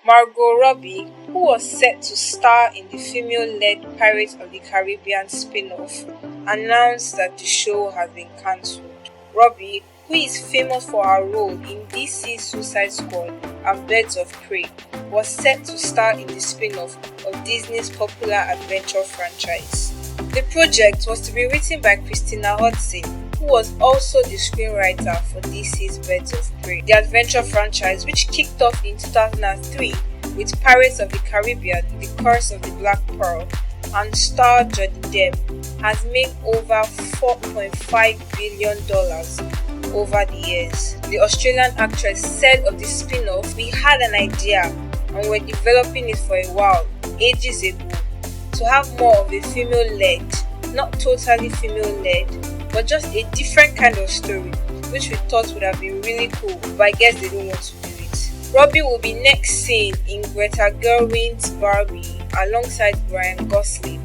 Margot Robbie, who was set to star in the female-led Pirates of the Caribbean spin-off, announced that the show has been cancelled. Robbie, who is famous for her role in DC's Suicide Squad and Birds of Prey, was set to star in the spin-off of Disney's popular adventure franchise. The project was to be written by Christina Hodson, who was also the screenwriter for DC's Birds of Prey. The adventure franchise, which kicked off in 2003 with Pirates of the Caribbean: The Curse of the Black Pearl and star Johnny Depp, has made over $4.5 billion over the years. The Australian actress said of the spin-off, "We had an idea and were developing it for a while, ages ago, to have more of a female-led, not totally female-led, but just a different kind of story, which we thought would have been really cool, but I guess they don't want to do it." Robbie will be next seen in Greta Gerwig's Barbie alongside Ryan Gosling,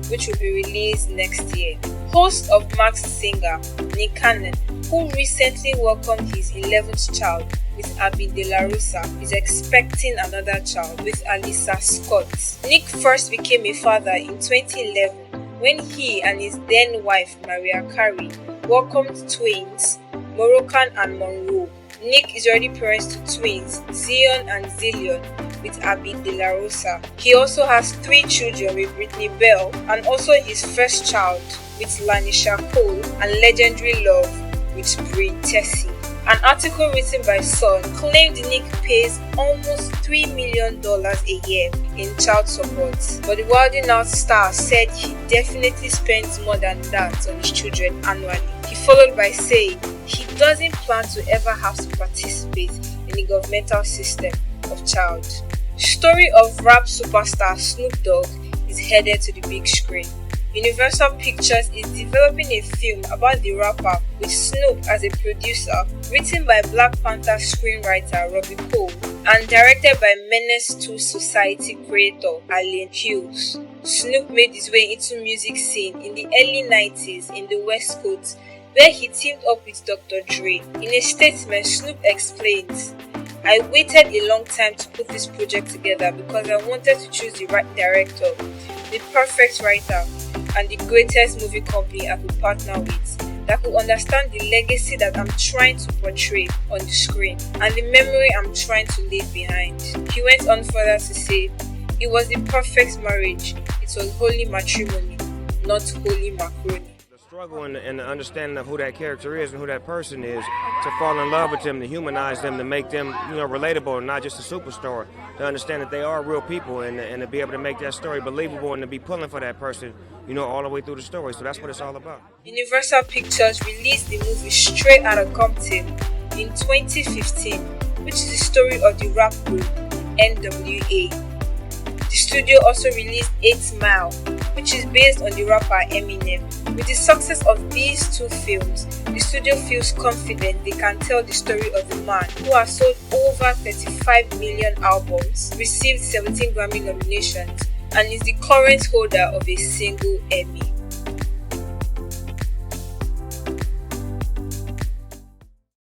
which will be released next year. Host of Masked Singer, Nick Cannon, who recently welcomed his 11th child with Abby De La Rosa, is expecting another child with Alyssa Scott. Nick first became a father in 2011 when he and his then wife Mariah Carey welcomed twins Moroccan and Monroe. Nick is already parents to twins Zion and Zillion with Abby De La Rosa. He also has 3 children with Brittany Bell and also his first child with Lanisha Cole and legendary love with Brie Tessie. An article written by Sun claimed Nick pays almost $3 million a year in child support, but the Wilding Out star said he definitely spends more than that on his children annually. He followed by saying he doesn't plan to ever have to participate in the governmental system of child. The story of rap superstar Snoop Dogg is headed to the big screen. Universal Pictures is developing a film about the rapper with Snoop as a producer, written by Black Panther screenwriter Robbie Cole and directed by Menace to Society creator Allen Hughes. Snoop made his way into music scene in the early 90s in the West Coast, where he teamed up with Dr. Dre. In a statement, Snoop explains, "I waited a long time to put this project together because I wanted to choose the right director, the perfect writer, and the greatest movie company I could partner with that could understand the legacy that I'm trying to portray on the screen and the memory I'm trying to leave behind." He went on further to say, "It was the perfect marriage. It was holy matrimony, not holy macaroni." The struggle and the understanding of who that character is and who that person is, to fall in love with them, to humanize them, to make them, relatable and not just a superstar, to understand that they are real people and to be able to make that story believable and to be pulling for that person, all the way through the story. So that's what it's all about. Universal Pictures released the movie Straight Outta Compton in 2015, which is the story of the rap group NWA. The studio also released 8 Mile, which is based on the rapper Eminem. With the success of these 2 films, the studio feels confident they can tell the story of the man who has sold over 35 million albums, received 17 Grammy nominations, and is the current holder of a single Emmy.